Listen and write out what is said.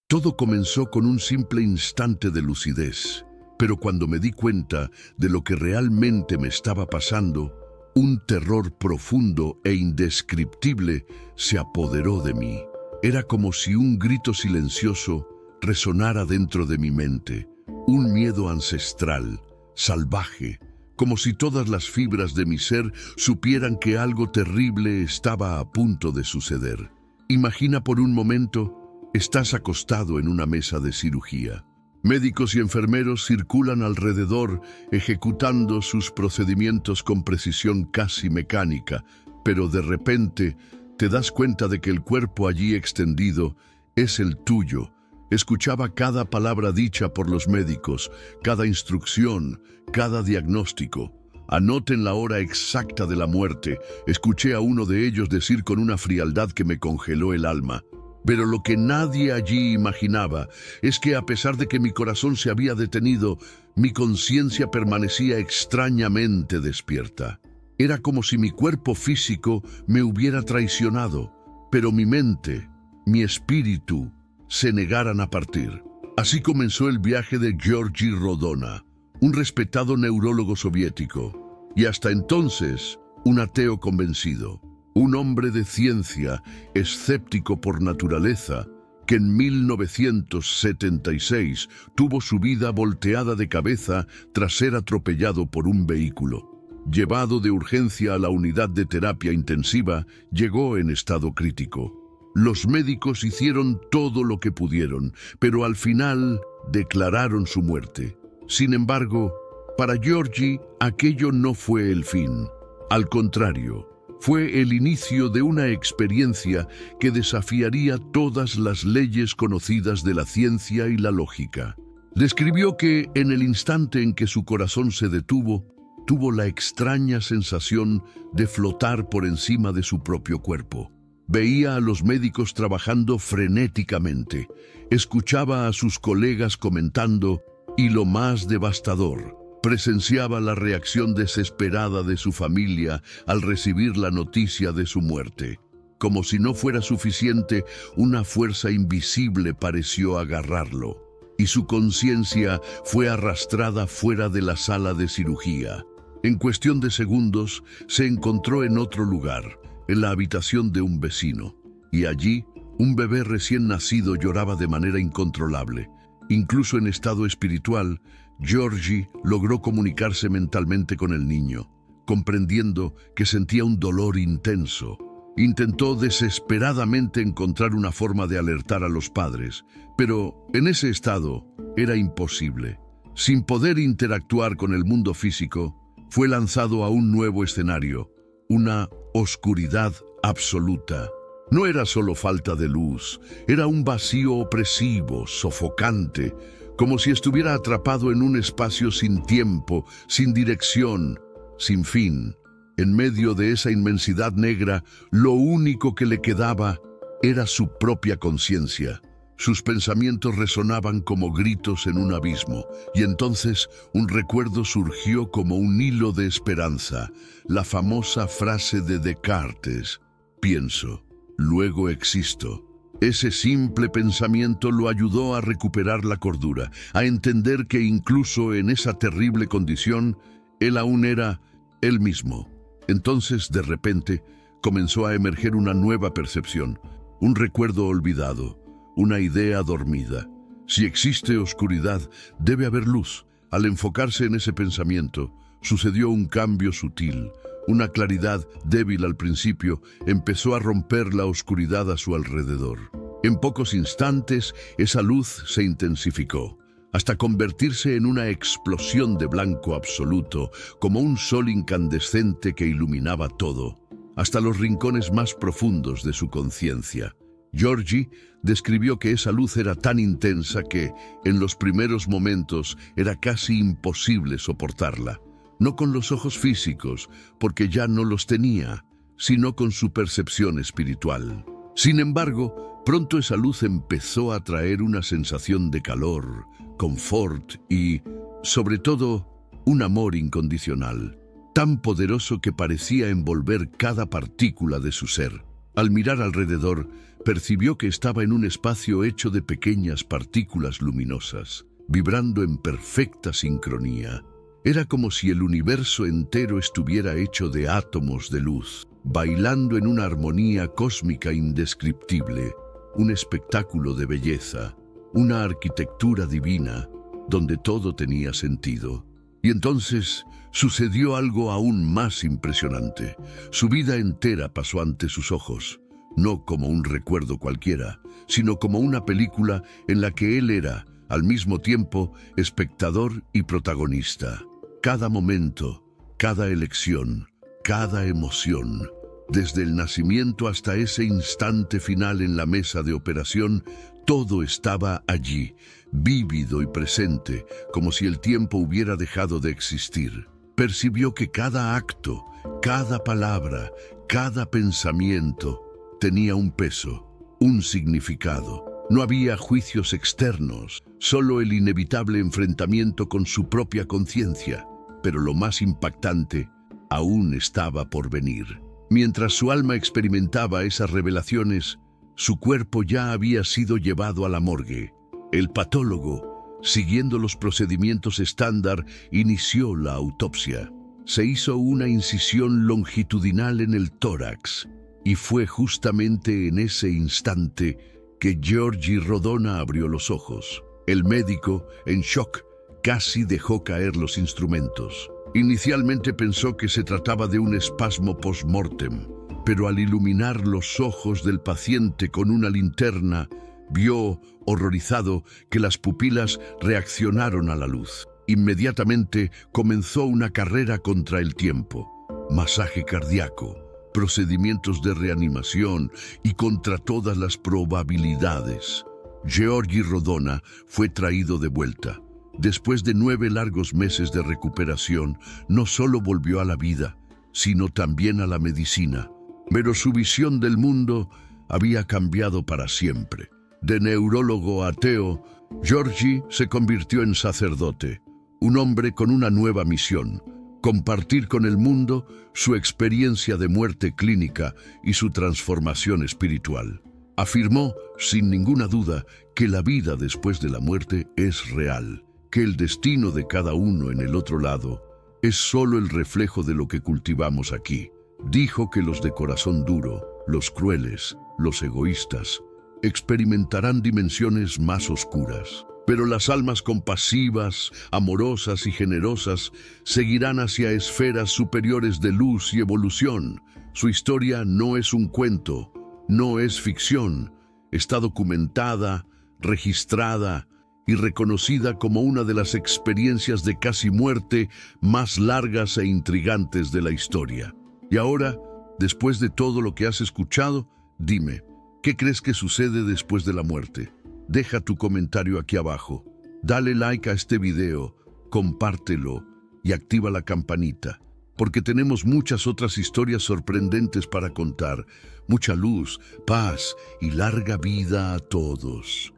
Todo comenzó con un simple instante de lucidez, pero cuando me di cuenta de lo que realmente me estaba pasando, un terror profundo e indescriptible se apoderó de mí. Era como si un grito silencioso resonara dentro de mi mente, un miedo ancestral, salvaje, como si todas las fibras de mi ser supieran que algo terrible estaba a punto de suceder. Imagina por un momento, estás acostado en una mesa de cirugía. Médicos y enfermeros circulan alrededor, ejecutando sus procedimientos con precisión casi mecánica, pero de repente te das cuenta de que el cuerpo allí extendido es el tuyo. Escuchaba cada palabra dicha por los médicos, cada instrucción, cada diagnóstico. Anoten la hora exacta de la muerte. Escuché a uno de ellos decir con una frialdad que me congeló el alma. Pero lo que nadie allí imaginaba es que a pesar de que mi corazón se había detenido, mi conciencia permanecía extrañamente despierta. Era como si mi cuerpo físico me hubiera traicionado, pero mi mente, mi espíritu, se negaran a partir. Así comenzó el viaje de Georgi Rodona, un respetado neurólogo soviético, y hasta entonces un ateo convencido. Un hombre de ciencia, escéptico por naturaleza, que en 1976 tuvo su vida volteada de cabeza tras ser atropellado por un vehículo. Llevado de urgencia a la unidad de terapia intensiva, llegó en estado crítico. Los médicos hicieron todo lo que pudieron, pero al final declararon su muerte. Sin embargo, para Georgi, aquello no fue el fin. Al contrario, fue el inicio de una experiencia que desafiaría todas las leyes conocidas de la ciencia y la lógica. Describió que en el instante en que su corazón se detuvo, tuvo la extraña sensación de flotar por encima de su propio cuerpo. Veía a los médicos trabajando frenéticamente, escuchaba a sus colegas comentando y, lo más devastador, presenciaba la reacción desesperada de su familia al recibir la noticia de su muerte. Como si no fuera suficiente, una fuerza invisible pareció agarrarlo, y su conciencia fue arrastrada fuera de la sala de cirugía. En cuestión de segundos, se encontró en otro lugar, en la habitación de un vecino, y allí un bebé recién nacido lloraba de manera incontrolable. Incluso en estado espiritual, Georgi logró comunicarse mentalmente con el niño, comprendiendo que sentía un dolor intenso. Intentó desesperadamente encontrar una forma de alertar a los padres, pero en ese estado era imposible. Sin poder interactuar con el mundo físico, fue lanzado a un nuevo escenario, una oscuridad absoluta. No era solo falta de luz, era un vacío opresivo, sofocante, como si estuviera atrapado en un espacio sin tiempo, sin dirección, sin fin. En medio de esa inmensidad negra, lo único que le quedaba era su propia conciencia. Sus pensamientos resonaban como gritos en un abismo, y entonces un recuerdo surgió como un hilo de esperanza, la famosa frase de Descartes: pienso, luego existo. Ese simple pensamiento lo ayudó a recuperar la cordura, a entender que incluso en esa terrible condición, él aún era él mismo. Entonces, de repente, comenzó a emerger una nueva percepción, un recuerdo olvidado, una idea dormida. Si existe oscuridad, debe haber luz. Al enfocarse en ese pensamiento, sucedió un cambio sutil. Una claridad débil al principio empezó a romper la oscuridad a su alrededor. En pocos instantes, esa luz se intensificó, hasta convertirse en una explosión de blanco absoluto, como un sol incandescente que iluminaba todo, hasta los rincones más profundos de su conciencia. Georgi describió que esa luz era tan intensa que, en los primeros momentos, era casi imposible soportarla. No con los ojos físicos, porque ya no los tenía, sino con su percepción espiritual. Sin embargo, pronto esa luz empezó a traer una sensación de calor, confort y, sobre todo, un amor incondicional, tan poderoso que parecía envolver cada partícula de su ser. Al mirar alrededor, Percibió que estaba en un espacio hecho de pequeñas partículas luminosas, vibrando en perfecta sincronía. Era como si el universo entero estuviera hecho de átomos de luz, bailando en una armonía cósmica indescriptible, un espectáculo de belleza, una arquitectura divina, donde todo tenía sentido. Y entonces sucedió algo aún más impresionante. Su vida entera pasó ante sus ojos, no como un recuerdo cualquiera, sino como una película en la que él era, al mismo tiempo, espectador y protagonista. Cada momento, cada elección, cada emoción, desde el nacimiento hasta ese instante final en la mesa de operación, todo estaba allí, vívido y presente, como si el tiempo hubiera dejado de existir. Percibió que cada acto, cada palabra, cada pensamiento tenía un peso, un significado. No había juicios externos, solo el inevitable enfrentamiento con su propia conciencia. Pero lo más impactante aún estaba por venir. Mientras su alma experimentaba esas revelaciones, su cuerpo ya había sido llevado a la morgue. El patólogo, siguiendo los procedimientos estándar, inició la autopsia. Se hizo una incisión longitudinal en el tórax, y fue justamente en ese instante que Georgi Rodona abrió los ojos. El médico, en shock, casi dejó caer los instrumentos. Inicialmente pensó que se trataba de un espasmo post-mortem, pero al iluminar los ojos del paciente con una linterna, vio, horrorizado, que las pupilas reaccionaron a la luz. Inmediatamente comenzó una carrera contra el tiempo. Masaje cardíaco, procedimientos de reanimación y contra todas las probabilidades. Georgi Rodona fue traído de vuelta. Después de 9 largos meses de recuperación, no solo volvió a la vida, sino también a la medicina. Pero su visión del mundo había cambiado para siempre. De neurólogo ateo, Georgi se convirtió en sacerdote, un hombre con una nueva misión: compartir con el mundo su experiencia de muerte clínica y su transformación espiritual. Afirmó, sin ninguna duda, que la vida después de la muerte es real, que el destino de cada uno en el otro lado es solo el reflejo de lo que cultivamos aquí. Dijo que los de corazón duro, los crueles, los egoístas, experimentarán dimensiones más oscuras. Pero las almas compasivas, amorosas y generosas seguirán hacia esferas superiores de luz y evolución. Su historia no es un cuento, no es ficción. Está documentada, registrada y reconocida como una de las experiencias de casi muerte más largas e intrigantes de la historia. Y ahora, después de todo lo que has escuchado, dime, ¿qué crees que sucede después de la muerte? Deja tu comentario aquí abajo, dale like a este video, compártelo y activa la campanita, porque tenemos muchas otras historias sorprendentes para contar. Mucha luz, paz y larga vida a todos.